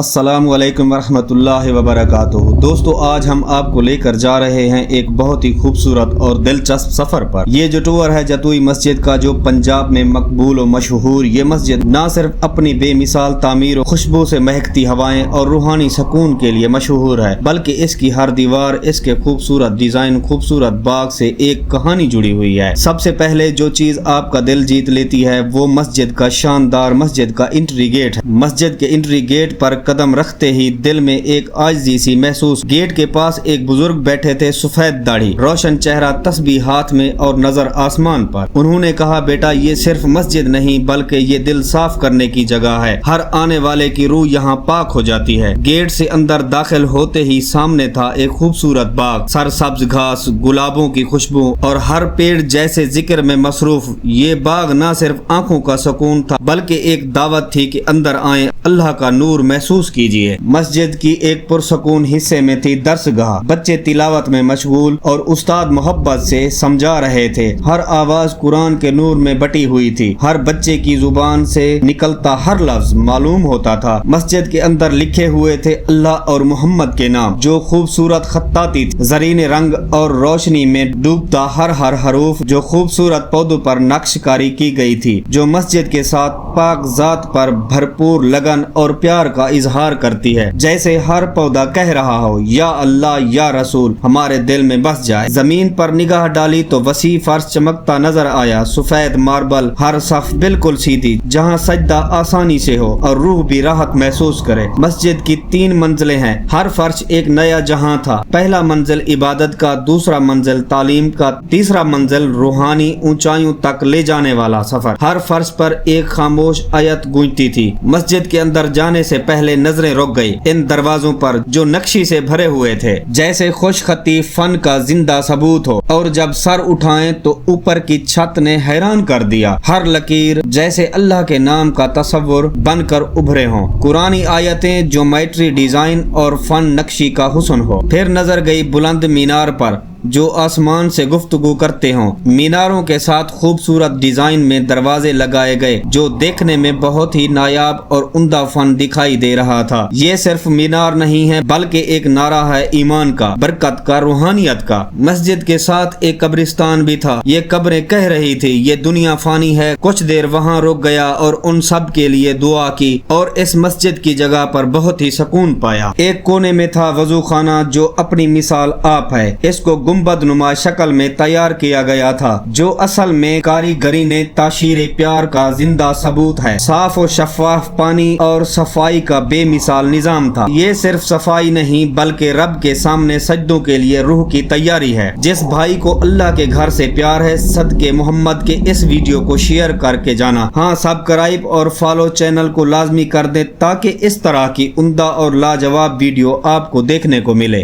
السلام علیکم ورحمۃ اللہ وبرکاتہ۔ دوستو، آج ہم آپ کو لے کر جا رہے ہیں ایک بہت ہی خوبصورت اور دلچسپ سفر پر۔ یہ جو ٹور ہے جتوئی مسجد کا، جو پنجاب میں مقبول و مشہور، یہ مسجد نہ صرف اپنی بے مثال تعمیر و خوشبو سے مہکتی ہوائیں اور روحانی سکون کے لیے مشہور ہے، بلکہ اس کی ہر دیوار، اس کے خوبصورت ڈیزائن، خوبصورت باغ سے ایک کہانی جڑی ہوئی ہے۔ سب سے پہلے جو چیز آپ کا دل جیت لیتی ہے وہ مسجد کا شاندار مسجد کا انٹری گیٹ ہے۔ مسجد کے انٹری گیٹ پر قدم رکھتے ہی دل میں ایک عاجزی سی محسوس۔ گیٹ کے پاس ایک بزرگ بیٹھے تھے، سفید داڑھی، روشن چہرہ، تسبیح ہاتھ میں اور نظر آسمان پر۔ انہوں نے کہا، بیٹا، یہ صرف مسجد نہیں بلکہ یہ دل صاف کرنے کی جگہ ہے۔ ہر آنے والے کی روح یہاں پاک ہو جاتی ہے۔ گیٹ سے اندر داخل ہوتے ہی سامنے تھا ایک خوبصورت باغ، سرسبز گھاس، گلابوں کی خوشبو اور ہر پیڑ جیسے ذکر میں مصروف۔ یہ باغ نہ صرف آنکھوں کا سکون تھا بلکہ ایک دعوت تھی کہ اندر آئیں، اللہ کا نور محسوس کیجیے۔ مسجد کی ایک پرسکون حصے میں تھی درس گاہ۔ بچے تلاوت میں مشغول اور استاد محبت سے سمجھا رہے تھے۔ ہر آواز قرآن کے نور میں بٹی ہوئی تھی۔ ہر بچے کی زبان سے نکلتا ہر لفظ معلوم ہوتا تھا۔ مسجد کے اندر لکھے ہوئے تھے اللہ اور محمد کے نام، جو خوبصورت خطاطی تھی، زرین رنگ اور روشنی میں ڈوبتا ہر حروف، جو خوبصورت پودوں پر نقش کاری کی گئی تھی، جو مسجد کے ساتھ پاک ذات پر بھرپور لگن اور پیار کا اظہار کرتی ہے، جیسے ہر پودا کہہ رہا ہو، یا اللہ یا رسول ہمارے دل میں بس جائے۔ زمین پر نگاہ ڈالی تو وسیع فرش چمکتا نظر آیا، سفید ماربل، ہر صف بالکل سیدھی، جہاں سجدہ آسانی سے ہو اور روح بھی راحت محسوس کرے۔ مسجد کی 3 منزلیں ہیں، ہر فرش ایک نیا جہاں تھا۔ پہلا منزل عبادت کا، دوسرا منزل تعلیم کا، تیسرا منزل روحانی اونچائیوں تک لے جانے والا سفر۔ ہر فرش پر ایک خاموش آیت گونجتی تھی۔ مسجد کے اندر جانے سے پہلے نظریں رک گئی ان دروازوں پر جو نقشی سے بھرے ہوئے تھے، جیسے خوش خطی فن کا زندہ ثبوت ہو، اور جب سر اٹھائیں تو اوپر کی چھت نے حیران کر دیا۔ ہر لکیر جیسے اللہ کے نام کا تصور بن کر ابھرے ہوں، قرآنی آیتیں، جیومیٹری ڈیزائن اور فن نقشی کا حسن ہو۔ پھر نظر گئی بلند مینار پر جو آسمان سے گفتگو کرتے ہوں۔ میناروں کے ساتھ خوبصورت ڈیزائن میں دروازے لگائے گئے جو دیکھنے میں بہت ہی نایاب اور عمدہ فن دکھائی دے رہا تھا۔ یہ صرف مینار نہیں ہے بلکہ ایک نعرہ ہے ایمان کا، برکت کا، روحانیت کا۔ مسجد کے ساتھ ایک قبرستان بھی تھا۔ یہ قبریں کہہ رہی تھی، یہ دنیا فانی ہے۔ کچھ دیر وہاں رک گیا اور ان سب کے لیے دعا کی اور اس مسجد کی جگہ پر بہت ہی سکون پایا۔ ایک کونے میں تھا وضو خانہ جو اپنی مثال آپ ہے۔ اس کو گنبد نما شکل میں تیار کیا گیا تھا جو اصل میں کاریگری نے تاشیر پیار کا زندہ ثبوت ہے۔ صاف و شفاف پانی اور صفائی کا بے مثال نظام تھا۔ یہ صرف صفائی نہیں بلکہ رب کے سامنے سجدوں کے لیے روح کی تیاری ہے۔ جس بھائی کو اللہ کے گھر سے پیار ہے، صدقے محمد کے اس ویڈیو کو شیئر کر کے جانا۔ ہاں، سبسکرائب اور فالو چینل کو لازمی کر دیں تاکہ اس طرح کی عمدہ اور لاجواب ویڈیو آپ کو دیکھنے کو ملے۔